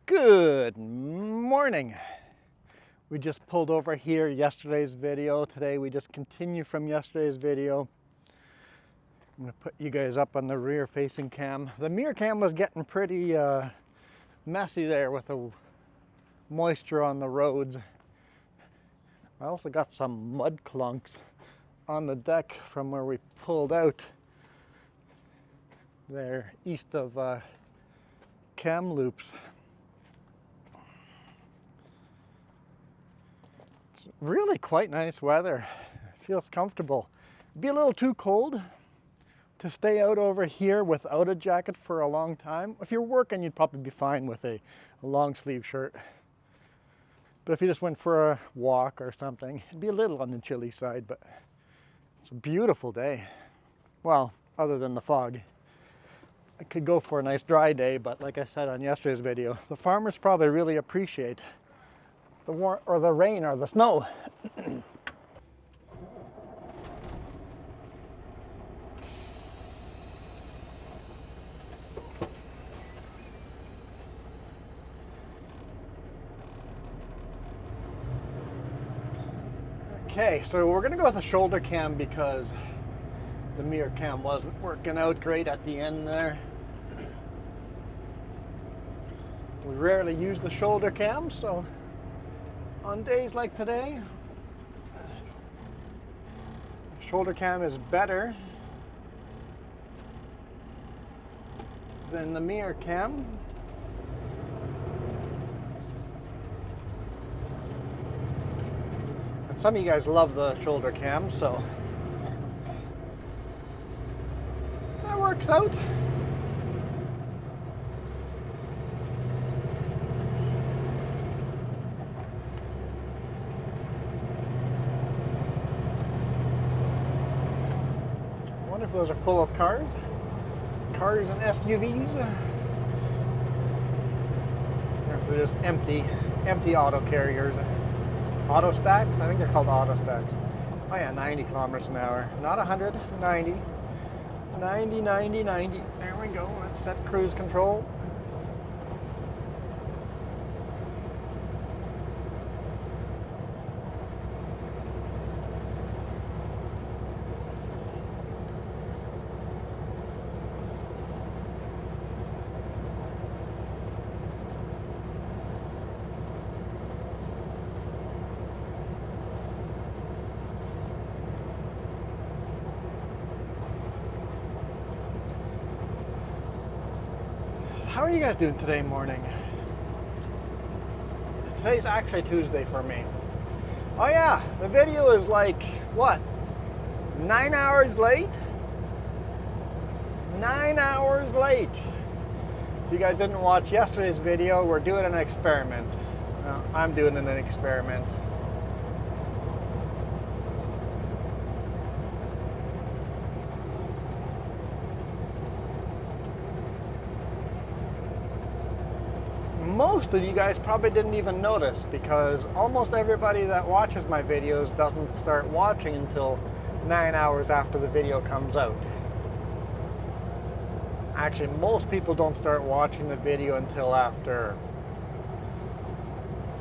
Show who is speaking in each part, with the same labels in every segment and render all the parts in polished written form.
Speaker 1: Good morning. We just pulled over here yesterday's video. Today we just continue from yesterday's video. I'm gonna put you guys up on the rear facing cam. The mirror cam was getting pretty messy there with the moisture on the roads. I also got some mud clunks on the deck from where we pulled out there east of Kamloops. It's really quite nice weather. It feels comfortable. It'd be a little too cold to stay out over here without a jacket for a long time. If you're working, you'd probably be fine with a long sleeve shirt. But if you just went for a walk or something, it'd be a little on the chilly side, but it's a beautiful day. Well, other than the fog. I could go for a nice dry day, but like I said on yesterday's video, the farmers probably really appreciate the rain or the snow. Okay, so we're gonna go with a shoulder cam because the mirror cam wasn't working out great at the end there. We rarely use the shoulder cam, so on days like today, shoulder cam is better than the mirror cam. And some of you guys love the shoulder cam, so that works out. I wonder if those are full of cars and SUVs, or if they're just empty auto carriers. Auto stacks? I think they're called auto stacks. Oh yeah, 90 kilometers an hour. Not 100, 90. 90, 90, 90. There we go. Let's set cruise control. How are you guys doing today morning? Today's actually Tuesday for me. Oh yeah, the video is like, what, 9 hours late? 9 hours late. If you guys didn't watch yesterday's video, we're doing an experiment. Well, I'm doing an experiment. Most of you guys probably didn't even notice because almost everybody that watches my videos doesn't start watching until 9 hours after the video comes out. Actually, most people don't start watching the video until after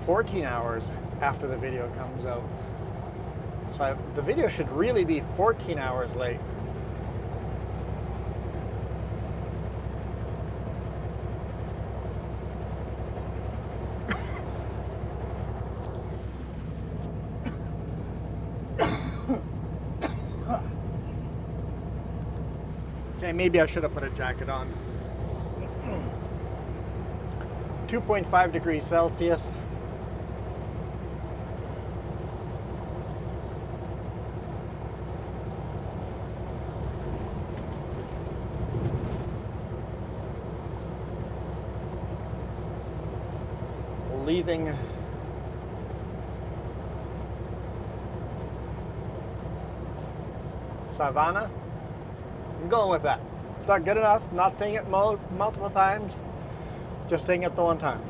Speaker 1: 14 hours after the video comes out. So the video should really be 14 hours late. Okay, maybe I should have put a jacket on. 2.5 degrees Celsius. Leaving Savannah. I'm going with that. It's not good enough. Not saying it multiple times. Just saying it the one time.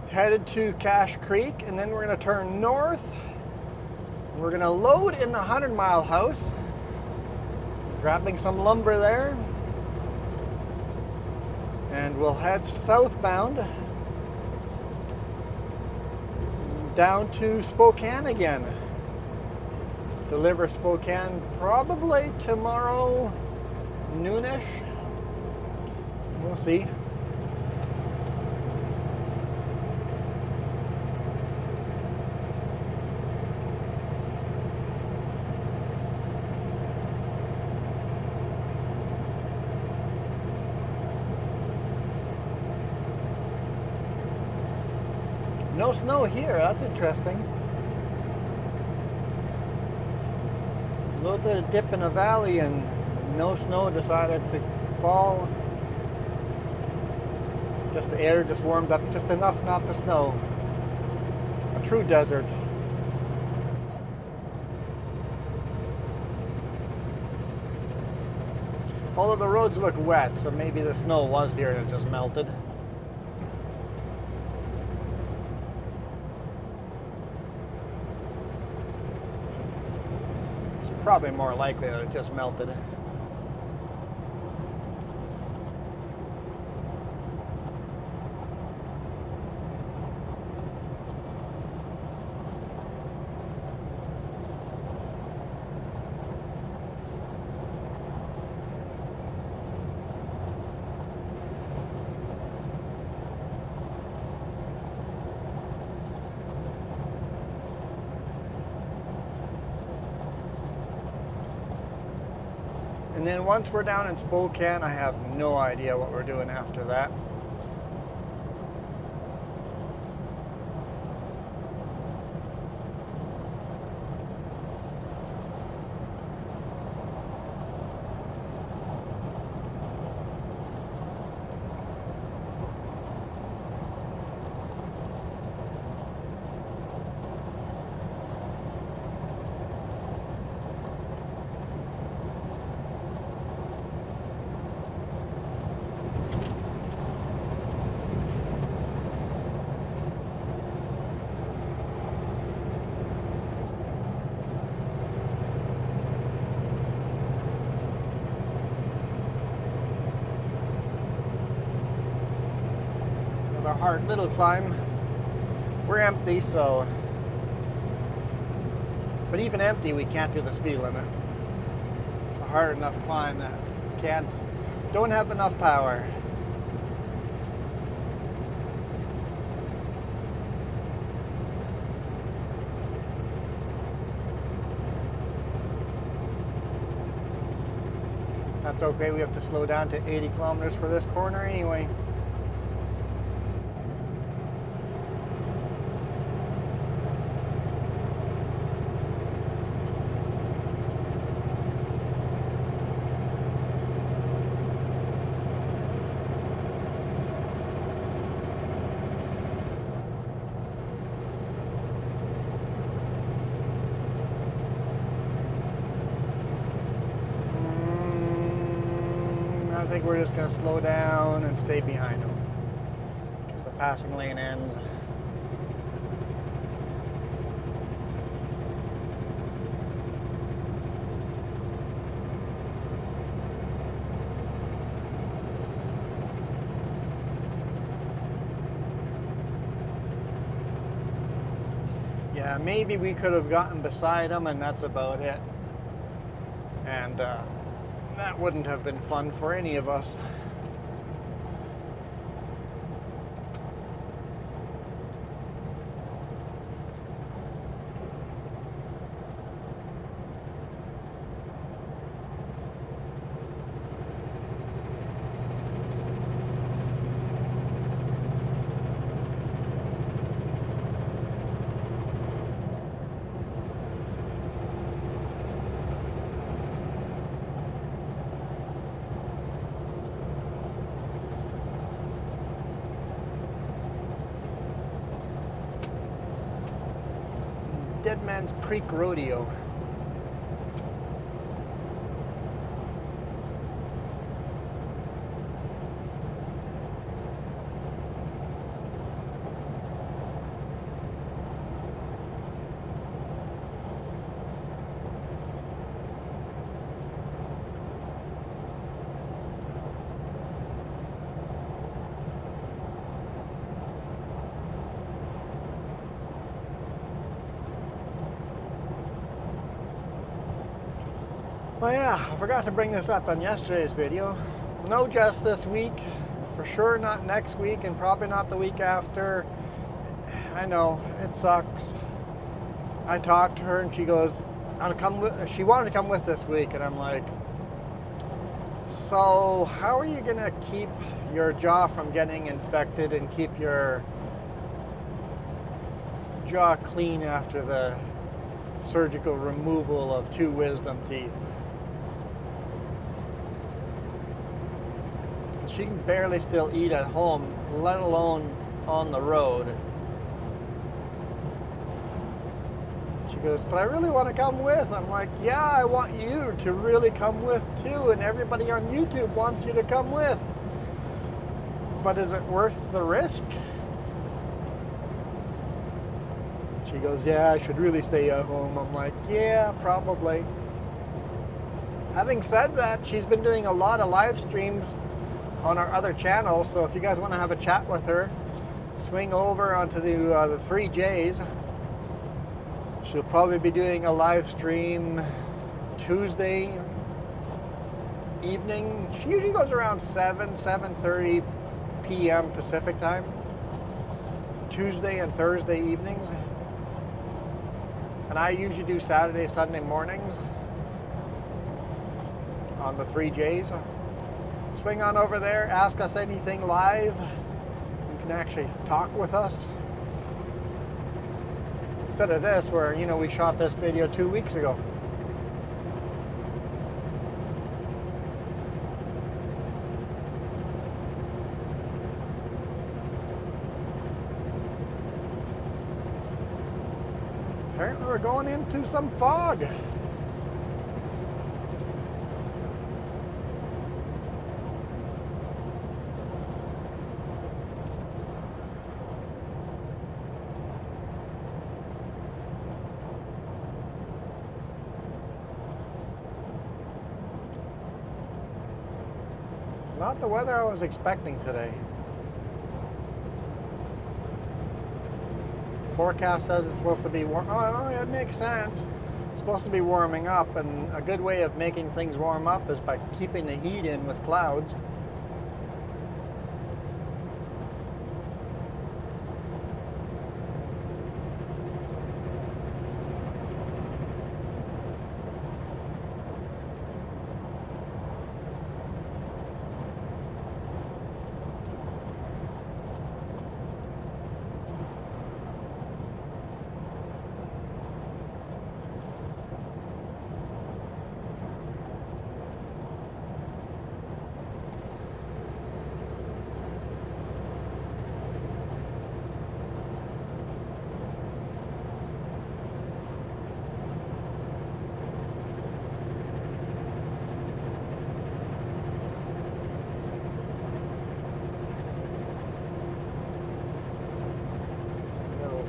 Speaker 1: Headed to Cache Creek, and then we're going to turn north We're gonna load in the 100-mile house, grabbing some lumber there, and we'll head southbound down to Spokane again. Deliver Spokane probably tomorrow noonish. We'll see. No snow here, that's interesting. A little bit of dip in the valley and no snow decided to fall. Just the air just warmed up just enough not to snow. A true desert. All of the roads look wet, so maybe the snow was here and it just melted. Probably more likely that it just melted. And then once we're down in Spokane, I have no idea what we're doing after that. A hard little climb. We're empty, so, but even empty we can't do the speed limit. It's a hard enough climb that don't have enough power. That's okay, we have to slow down to 80 kilometers for this corner anyway. I think we're just going to slow down and stay behind them because the passing lane ends. Yeah, maybe we could have gotten beside them and that's about it. And that wouldn't have been fun for any of us. Dead Man's Creek Rodeo. Oh yeah, I forgot to bring this up on yesterday's video. No Jess this week, for sure not next week, and probably not the week after. I know, it sucks. I talked to her and she goes, she wanted to come with this week, and I'm like, so how are you gonna keep your jaw from getting infected and keep your jaw clean after the surgical removal of 2 wisdom teeth? She can barely still eat at home, let alone on the road. She goes, but I really want to come with. I'm like, yeah, I want you to really come with too, and everybody on YouTube wants you to come with. But is it worth the risk? She goes, yeah, I should really stay at home. I'm like, yeah, probably. Having said that, she's been doing a lot of live streams on our other channel, so if you guys want to have a chat with her, swing over onto the 3Js. She'll probably be doing a live stream Tuesday evening. She usually goes around 7:30 p.m. Pacific time. Tuesday and Thursday evenings. And I usually do Saturday, Sunday mornings on the 3Js. Swing on over there, ask us anything live. You can actually talk with us. Instead of this, where, you know, we shot this video 2 weeks ago. Apparently we're going into some fog. Not the weather I was expecting today. Forecast says it's supposed to be warm. Oh, it makes sense. It's supposed to be warming up, and a good way of making things warm up is by keeping the heat in with clouds.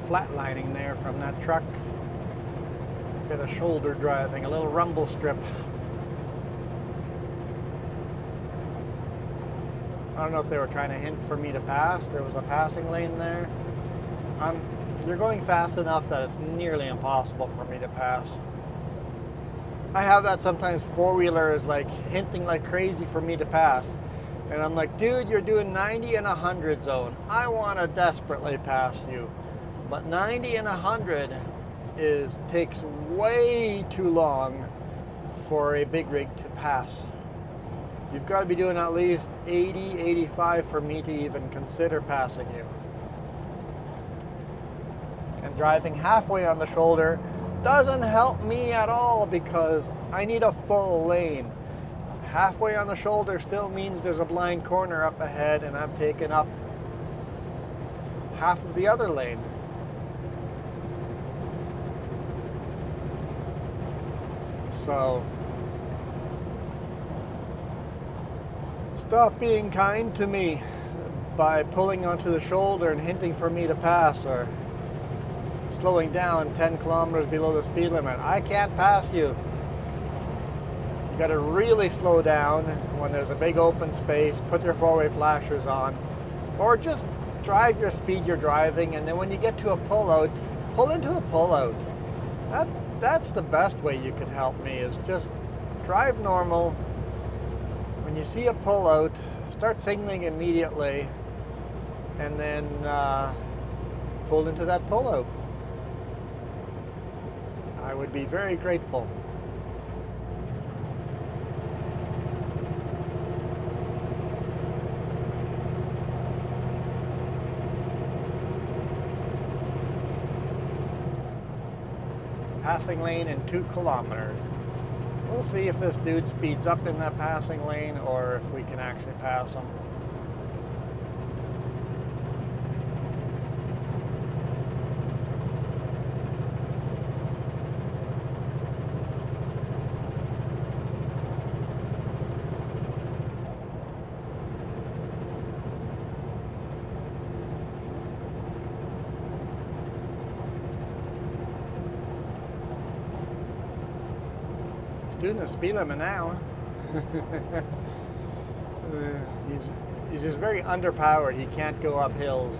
Speaker 1: Flatlining there from that truck. Bit of shoulder driving, a little rumble strip. I don't know if they were trying to hint for me to pass. There was a passing lane there. You're going fast enough that it's nearly impossible for me to pass. I have that sometimes. Four-wheeler is like hinting like crazy for me to pass. And I'm like, dude, you're doing 90 and 100 zone. I want to desperately pass you. But 90 and 100 takes way too long for a big rig to pass. You've got to be doing at least 80, 85 for me to even consider passing you. And driving halfway on the shoulder doesn't help me at all because I need a full lane. Halfway on the shoulder still means there's a blind corner up ahead and I'm taking up half of the other lane. So, stop being kind to me by pulling onto the shoulder and hinting for me to pass, or slowing down 10 kilometers below the speed limit. I can't pass you. You got to really slow down when there's a big open space, put your four-way flashers on, or just drive your speed you're driving, and then when you get to a pullout, pull into a pullout. That's the best way you can help me, is just drive normal. When you see a pullout, start signaling immediately, and then pull into that pullout. I would be very grateful. Passing lane in 2 kilometers. We'll see if this dude speeds up in that passing lane or if we can actually pass him. Doing the speed limit now. He's just very underpowered. He can't go up hills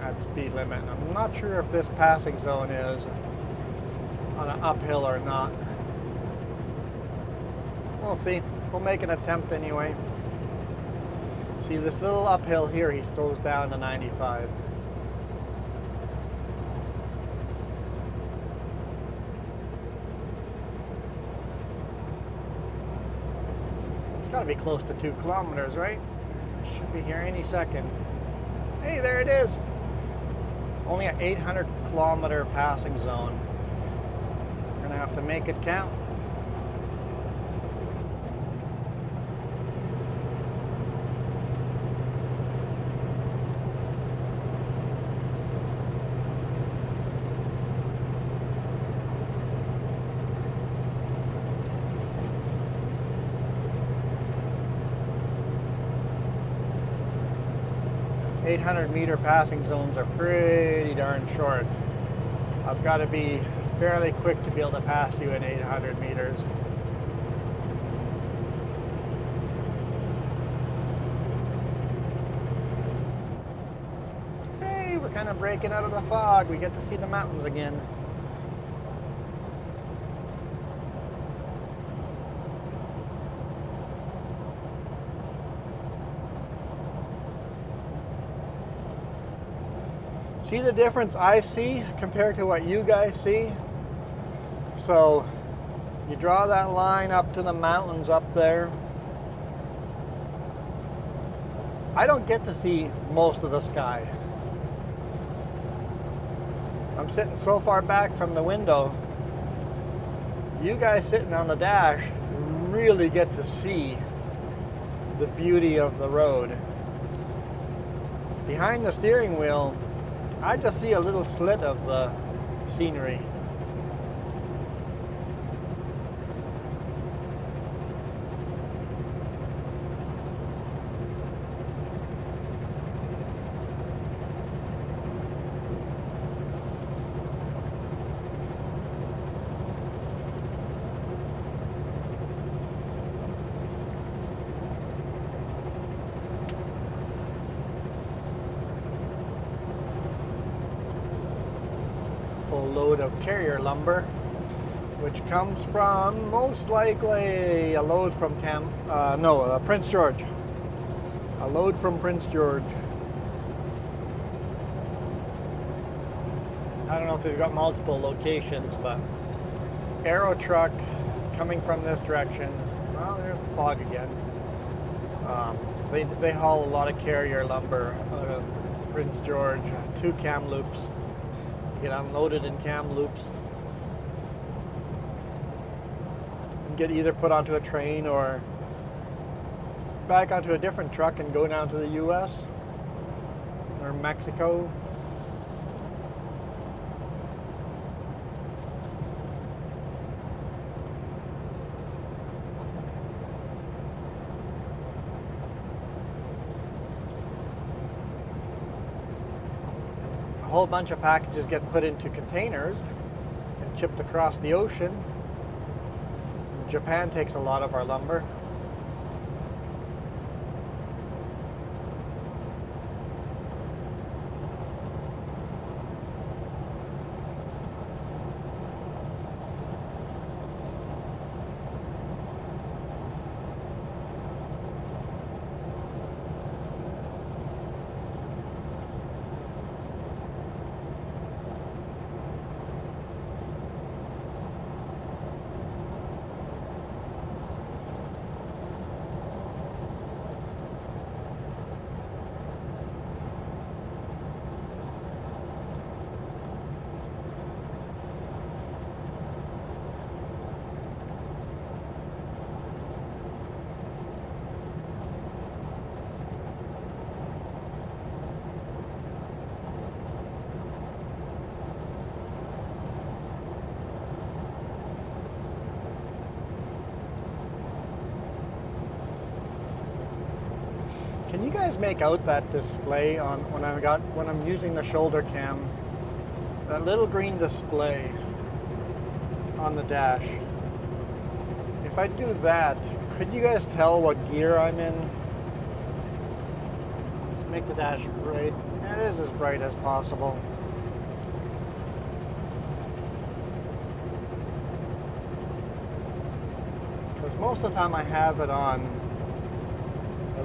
Speaker 1: at speed limit. And I'm not sure if this passing zone is on an uphill or not. We'll see. We'll make an attempt anyway. See this little uphill here, he slows down to 95. It's got to be close to 2 kilometers, right? Should be here any second. Hey, there it is. Only an 800 kilometer passing zone. We're gonna have to make it count. .800-meter passing zones are pretty darn short. I've got to be fairly quick to be able to pass you in 800 meters. Hey, we're kind of breaking out of the fog. We get to see the mountains again. See the difference I see compared to what you guys see? So you draw that line up to the mountains up there. I don't get to see most of the sky. I'm sitting so far back from the window. You guys sitting on the dash really get to see the beauty of the road. Behind the steering wheel, I just see a little slit of the scenery. Load of carrier lumber, which comes from most likely a load from Prince George. A load from Prince George. I don't know if they've got multiple locations, but Aero truck coming from this direction. Well, there's the fog again. They haul a lot of carrier lumber out of Prince George, 2 Kamloops. Get unloaded in Kamloops and get either put onto a train or back onto a different truck and go down to the US or Mexico. A whole bunch of packages get put into containers and shipped across the ocean. Japan takes a lot of our lumber. guys make out that display on when I'm using the shoulder cam? That little green display on the dash. If I do that, could you guys tell what gear I'm in? Let's make the dash bright. It is as bright as possible. Because most of the time I have it on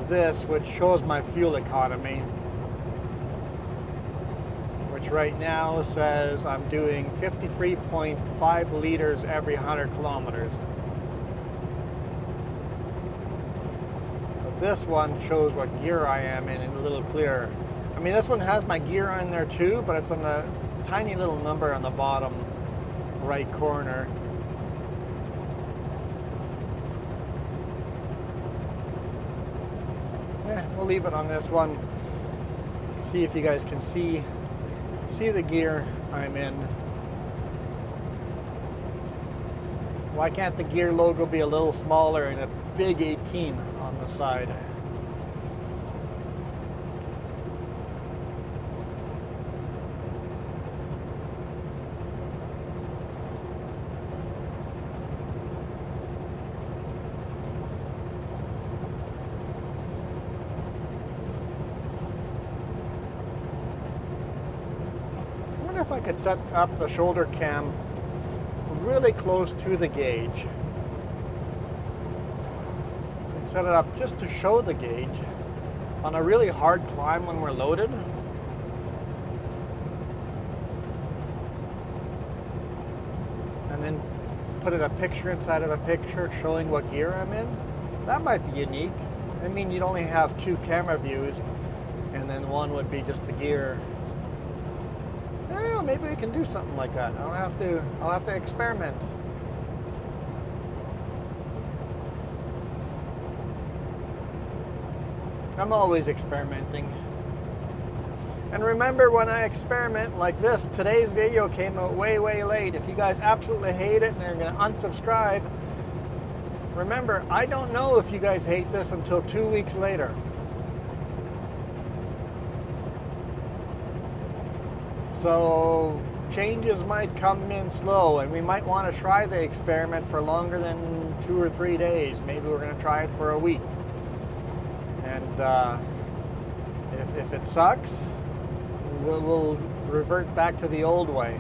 Speaker 1: this, which shows my fuel economy, which right now says I'm doing 53.5 liters every 100 kilometers. But this one shows what gear I am in a little clearer. I mean, this one has my gear in there too, but it's on the tiny little number on the bottom right corner. We'll leave it on this one. See if you guys can see the gear I'm in. Why can't the gear logo be a little smaller and a big 18 on the side? If I could set up the shoulder cam really close to the gauge and set it up just to show the gauge on a really hard climb when we're loaded. And then put it a picture inside of a picture showing what gear I'm in. That might be unique. I mean, you'd only have 2 camera views and then one would be just the gear. Maybe we can do something like that. I'll have to experiment. I'm always experimenting. And remember, when I experiment like this, today's video came out way late. If you guys absolutely hate it and are going to unsubscribe, remember, I don't know if you guys hate this until 2 weeks later. So changes might come in slow, and we might want to try the experiment for longer than 2 or 3 days. Maybe we're going to try it for a week. And if it sucks, we'll revert back to the old way.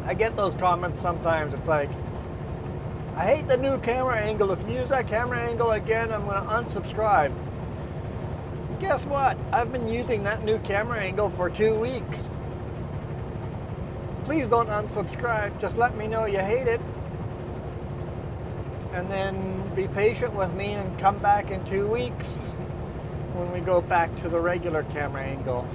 Speaker 1: I get those comments sometimes. It's like, I hate the new camera angle. If you use that camera angle again, I'm going to unsubscribe. Guess what? I've been using that new camera angle for 2 weeks. Please don't unsubscribe. Just let me know you hate it. And then be patient with me and come back in 2 weeks when we go back to the regular camera angle.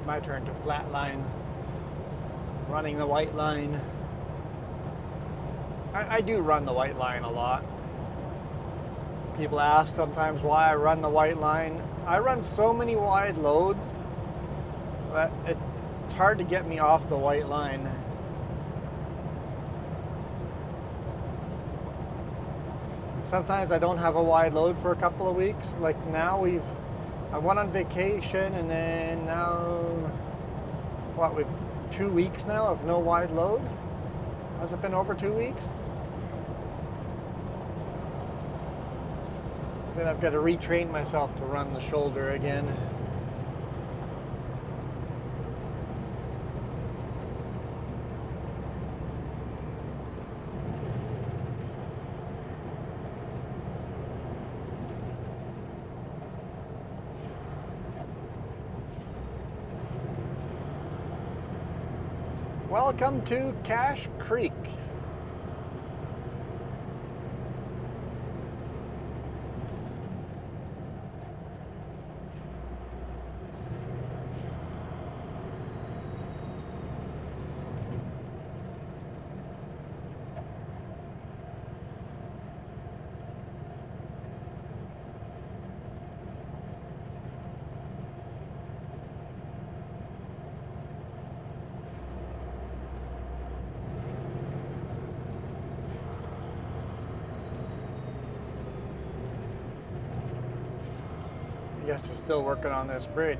Speaker 1: My turn to flatline, running the white line. I do run the white line a lot. People ask sometimes why I run the white line. I run so many wide loads that it's hard to get me off the white line. Sometimes I don't have a wide load for a couple of weeks. Like now I went on vacation, and then now, what, we've 2 weeks now of no wide load? Has it been over 2 weeks? Then I've got to retrain myself to run the shoulder again. Welcome to Cache Creek. I guess they're still working on this bridge.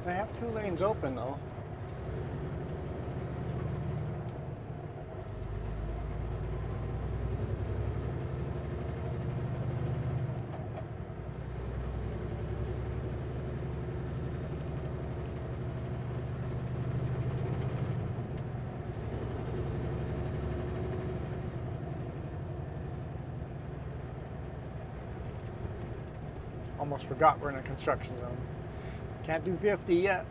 Speaker 1: They have 2 lanes open though. Almost forgot we're in a construction zone. Can't do 50 yet.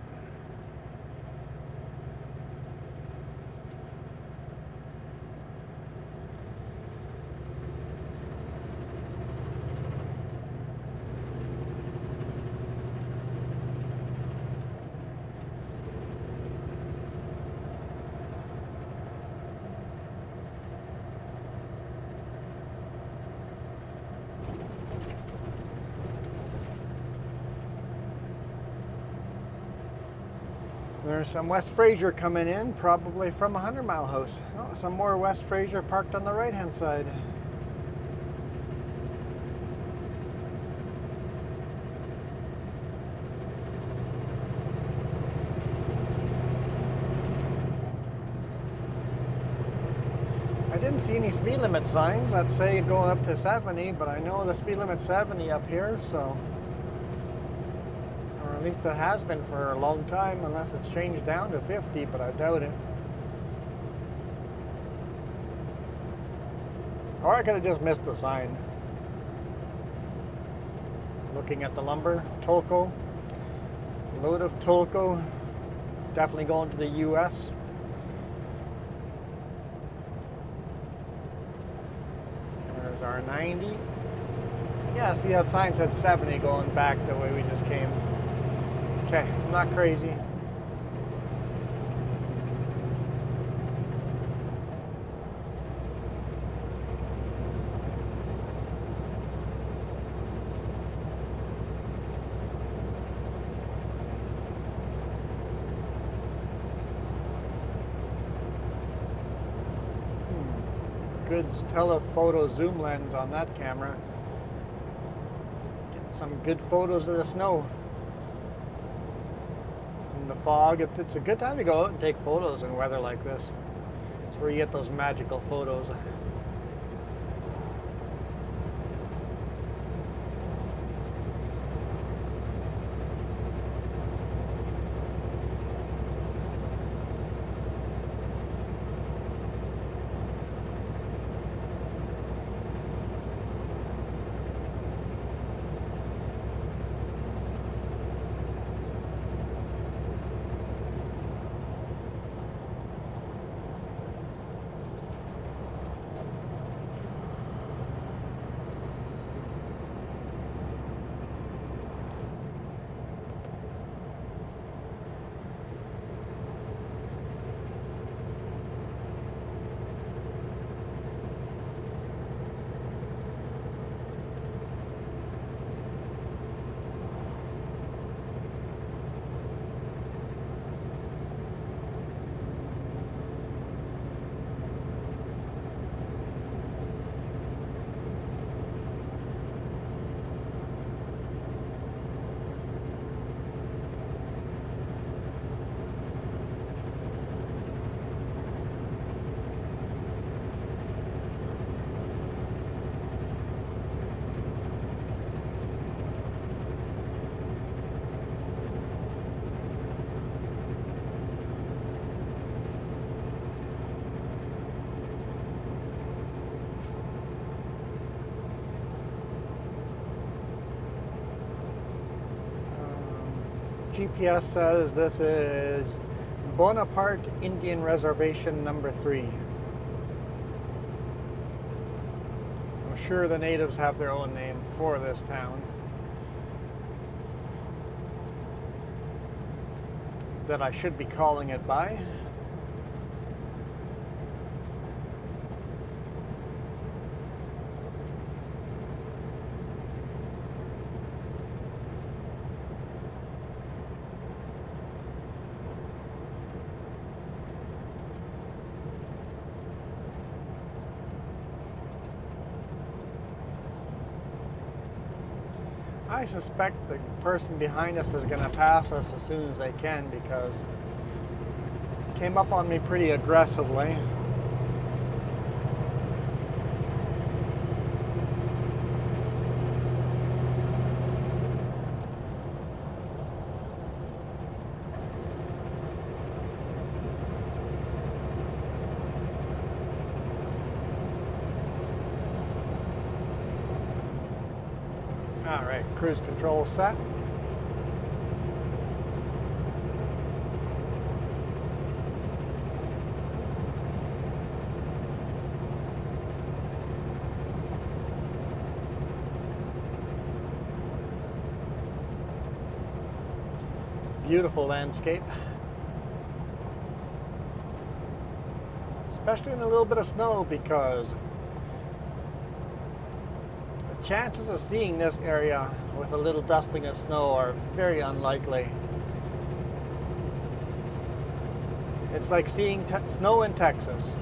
Speaker 1: There's some West Fraser coming in, probably from 100 Mile House. Oh, some more West Fraser parked on the right hand side. I didn't see any speed limit signs that say go up to 70, but I know the speed limit's 70 up here, so. At least it has been for a long time, unless it's changed down to 50, but I doubt it. Or I could have just missed the sign. Looking at the lumber, Tolko, load of Tolko, definitely going to the US. There's our 90. Yeah, see that sign said 70 going back the way we just came. Okay, I'm not crazy. Good telephoto zoom lens on that camera. Getting some good photos of the snow. The fog. It's a good time to go out and take photos in weather like this. It's where you get those magical photos. GPS says this is Bonaparte Indian Reservation number 3. I'm sure the natives have their own name for this town that I should be calling it by. I suspect the person behind us is going to pass us as soon as they can because it came up on me pretty aggressively. All right, cruise control set. Beautiful landscape, especially in a little bit of snow, because the chances of seeing this area with a little dusting of snow are very unlikely. It's like seeing snow in Texas.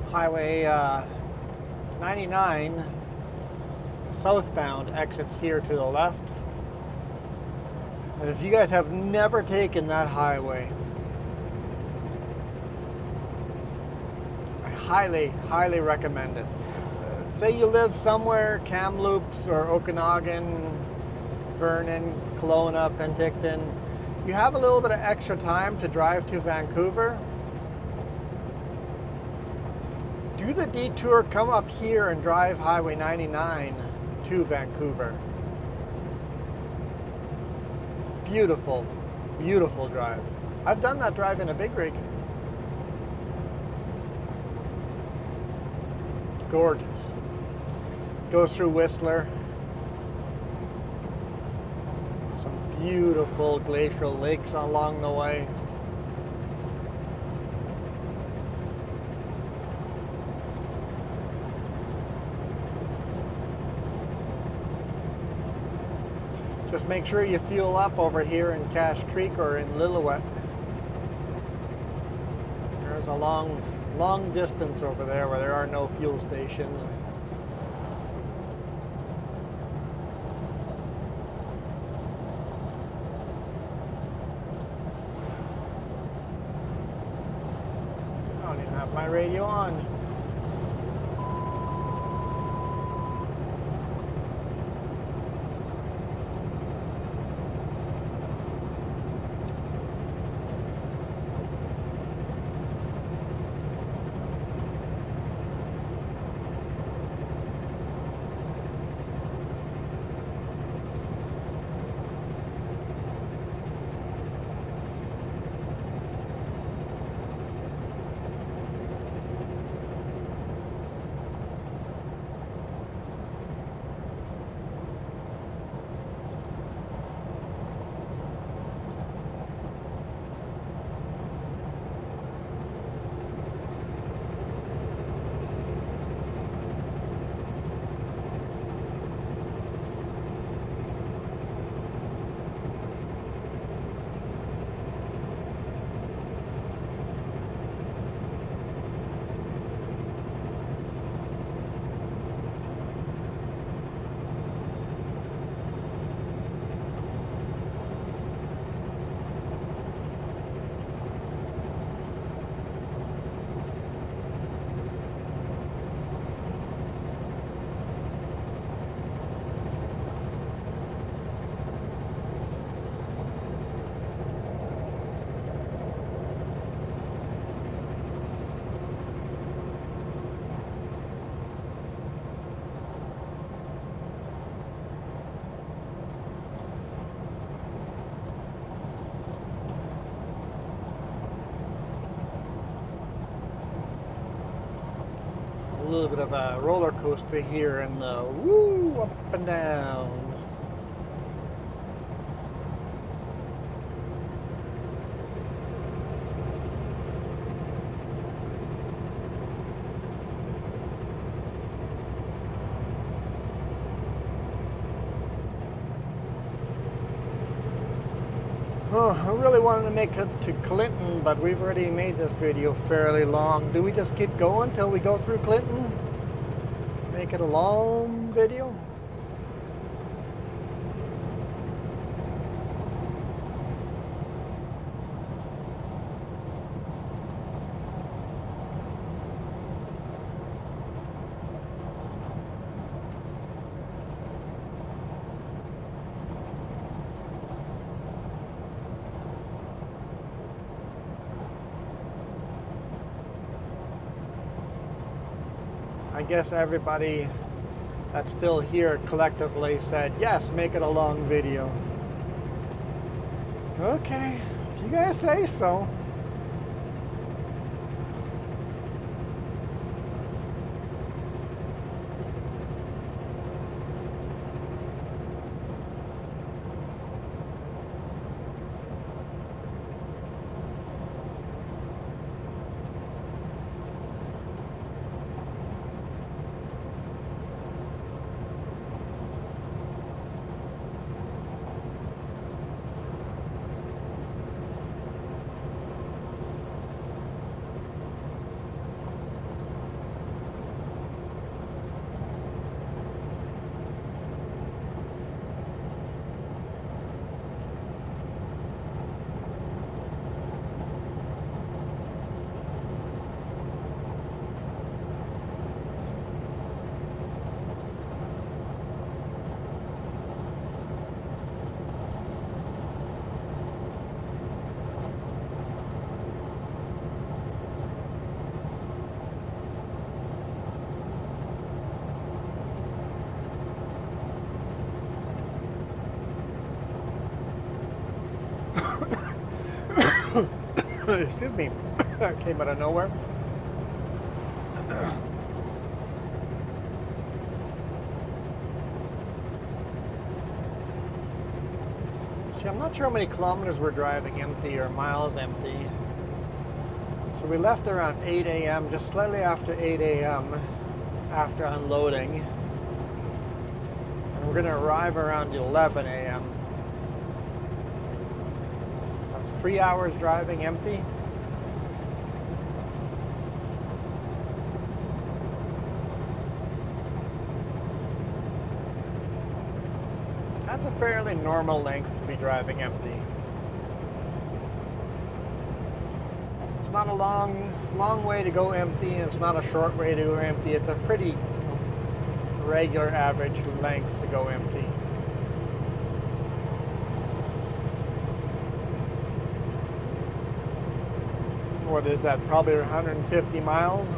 Speaker 1: Highway 99 southbound exits here to the left. And if you guys have never taken that highway, I highly recommend it. Say you live somewhere, Kamloops or Okanagan, Vernon, Kelowna, Penticton, you have a little bit of extra time to drive to Vancouver. Do the detour, come up here and drive Highway 99 to Vancouver. Beautiful, beautiful drive. I've done that drive in a big rig. Gorgeous. Goes through Whistler. Some beautiful glacial lakes along the way. Just make sure you fuel up over here in Cache Creek or in Lillooet. There's a long distance over there where there are no fuel stations. have my radio on. A little bit of a roller coaster here in the woo up and down. Oh, I really wanted to make it to Clinton, but we've already made this video fairly long. Do we just keep going till we go through Clinton? Make it a long video? I guess everybody that's still here collectively said, yes, make it a long video. Okay, if you guys say so. Excuse me, that came out of nowhere. See, I'm not sure how many kilometers we're driving empty or miles empty. So we left around 8 a.m., just slightly after 8 a.m. after unloading. And we're going to arrive around 11 a.m. That's 3 hours driving empty. That's a fairly normal length to be driving empty. It's not a long long way to go empty, and it's not a short way to go empty. It's a pretty regular average length to go empty. What is that? Probably 150 miles.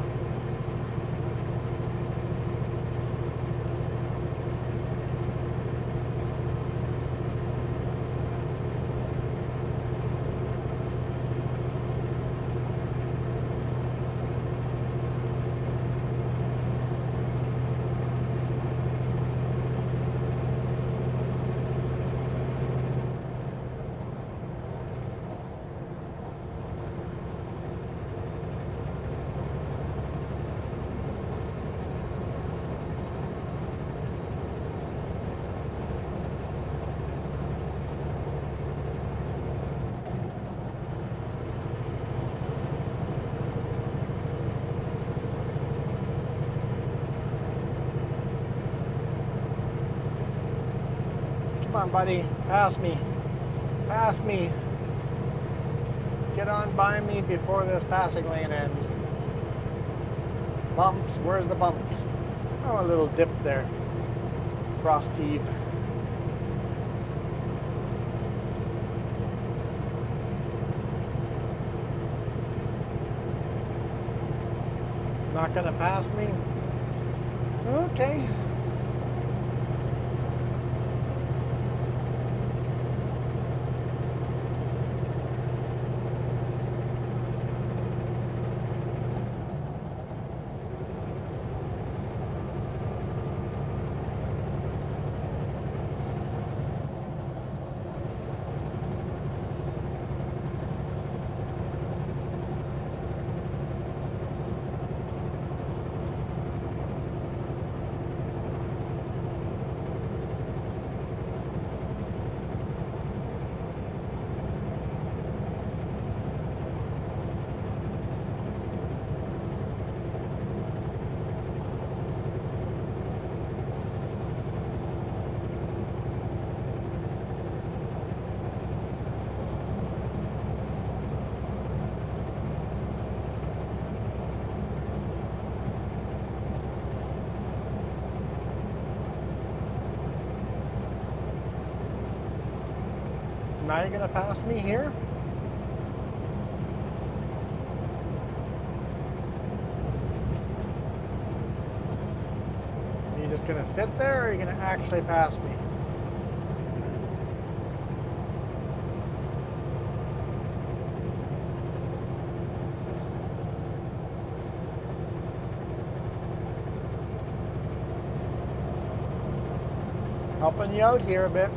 Speaker 1: Come on, buddy, pass me. Pass me. Get on by me before this passing lane ends. Bumps, where's the bumps? Oh, a little dip there. Frost heave. Not gonna pass me? Okay. Now you're gonna pass me here? Are you just gonna sit there, or are you gonna actually pass me? Helping you out here a bit.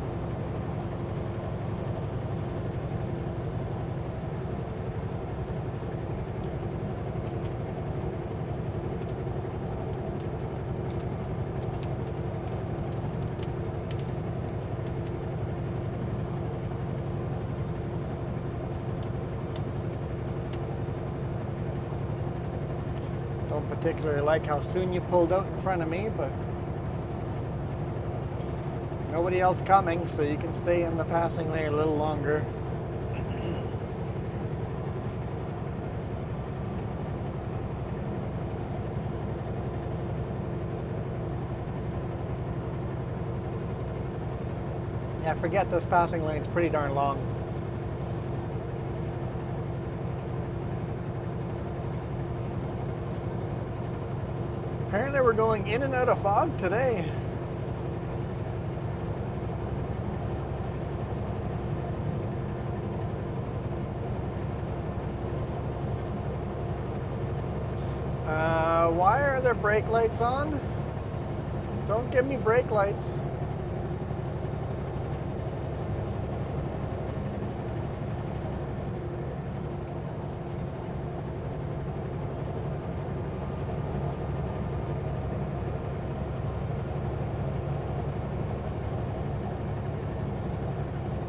Speaker 1: Don't particularly like how soon you pulled out in front of me, but nobody else coming, so you can stay in the passing lane a little longer. Yeah, forget this passing lane's pretty darn long. Apparently we're going in and out of fog today. Why are there brake lights on? Don't give me brake lights.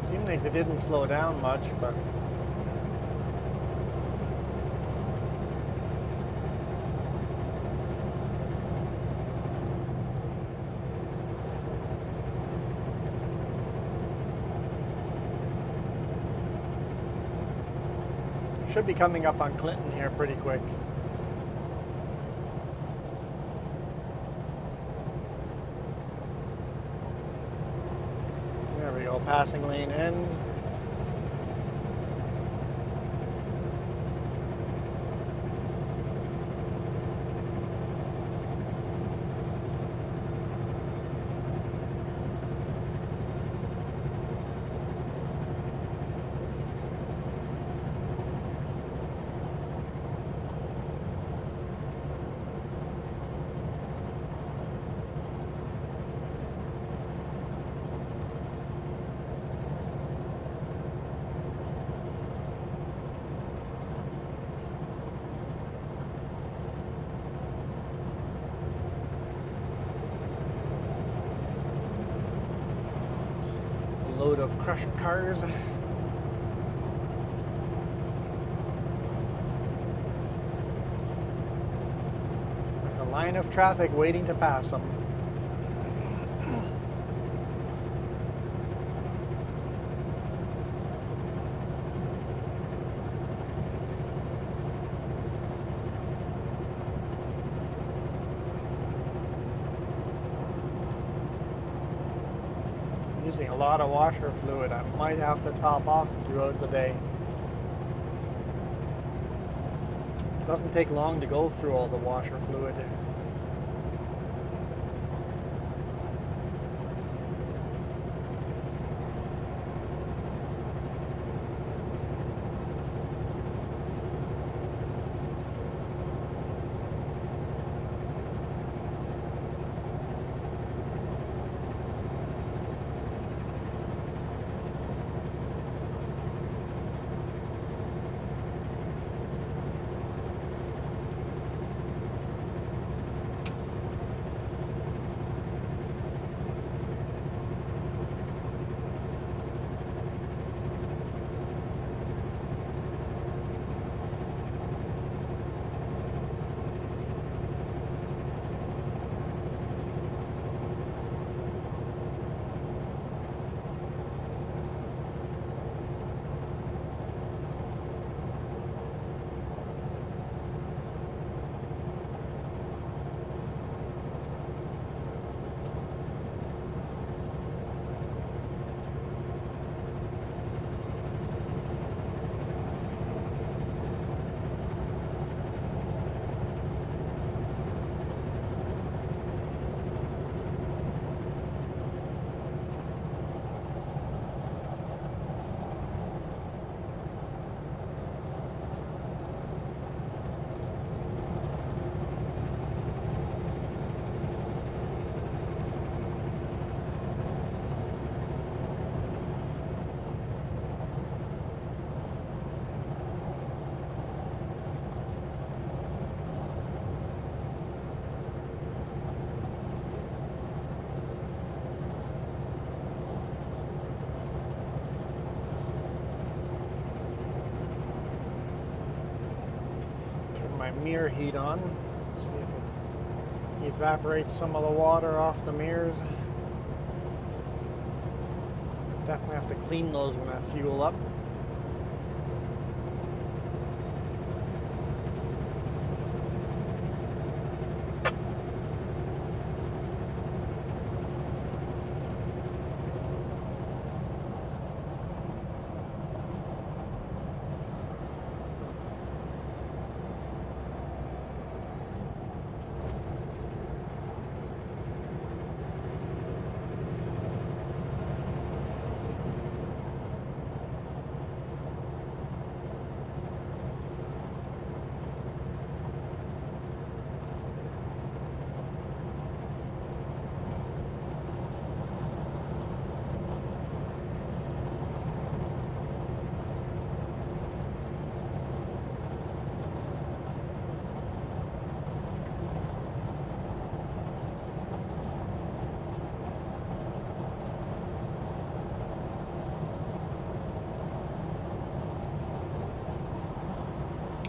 Speaker 1: Seemed like they didn't slow down much, but Should be coming up on Clinton here pretty quick. There we go, passing lane ends. Load of crushed cars. With a line of traffic waiting to pass them. Using a lot of washer fluid. I might have to top off throughout the day. It doesn't take long to go through all the washer fluid. My mirror heat on, see if it evaporates some of the water off the mirrors. Definitely have to clean those when I fuel up.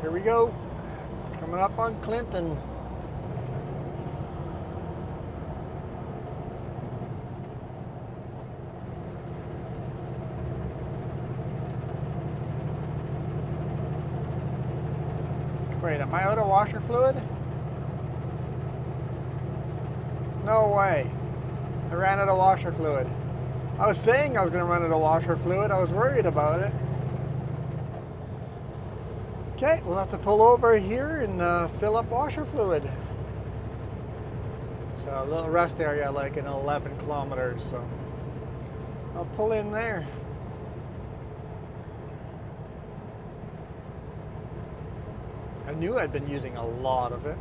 Speaker 1: Here we go, coming up on Clinton. Wait, am I out of washer fluid? No way. I ran out of washer fluid. I was saying I was going to run out of washer fluid. I was worried about it. Okay, we'll have to pull over here and fill up washer fluid. It's a little rest area, like in 11 kilometers, so I'll pull in there. I knew I'd been using a lot of it.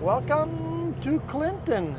Speaker 1: Welcome to Clinton.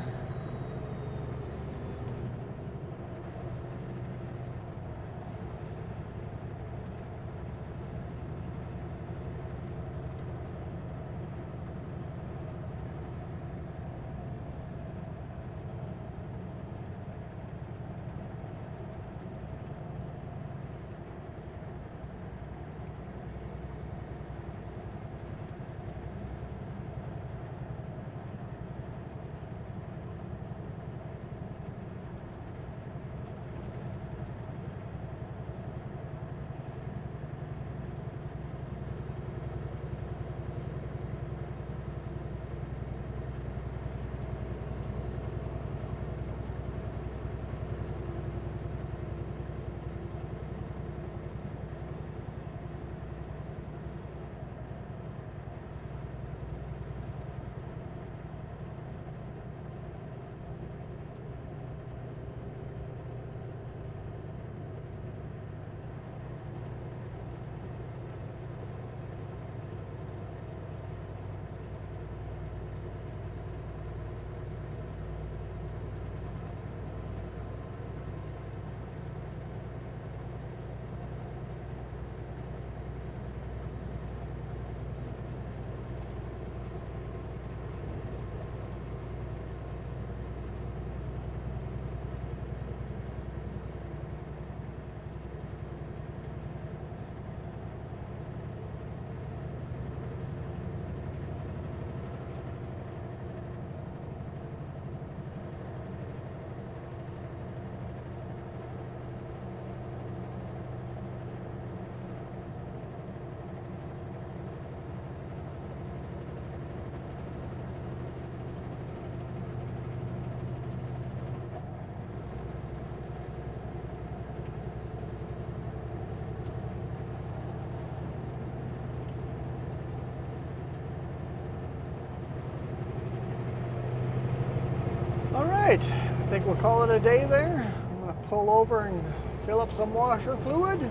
Speaker 1: Alright, I think we'll call it a day there. I'm going to pull over and fill up some washer fluid.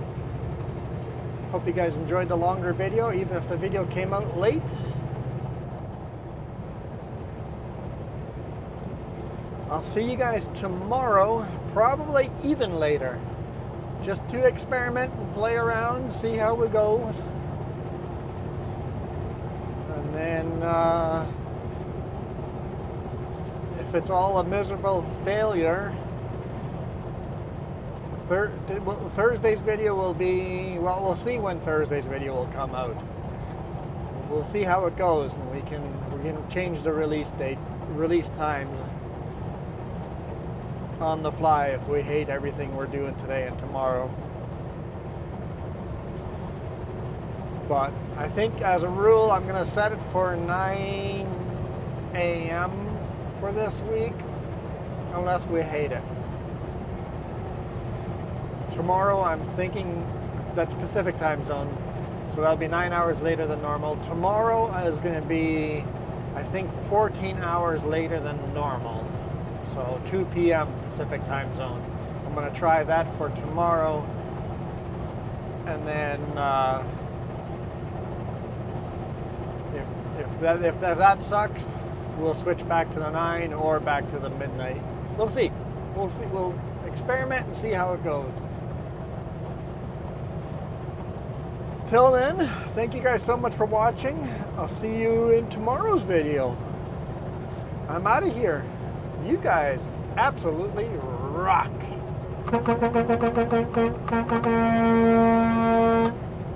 Speaker 1: Hope you guys enjoyed the longer video, even if the video came out late. I'll see you guys tomorrow, probably even later. Just to experiment and play around, see how we go. And then if it's all a miserable failure, Thursday's video will be, well, we'll see when Thursday's video will come out. We'll see how it goes, and we can change the release times on the fly if we hate everything we're doing today and tomorrow. But I think as a rule, I'm going to set it for 9 a.m. for this week, unless we hate it. Tomorrow I'm thinking that's Pacific time zone, so that'll be 9 hours later than normal. Tomorrow is going to be, I think, 14 hours later than normal, so 2 p.m. Pacific time zone. I'm going to try that for tomorrow, and then if that sucks, we'll switch back to the 9 or back to the midnight. We'll see. We'll experiment and see how it goes. Till then, thank you guys so much for watching. I'll see you in tomorrow's video. I'm out of here. You guys absolutely rock.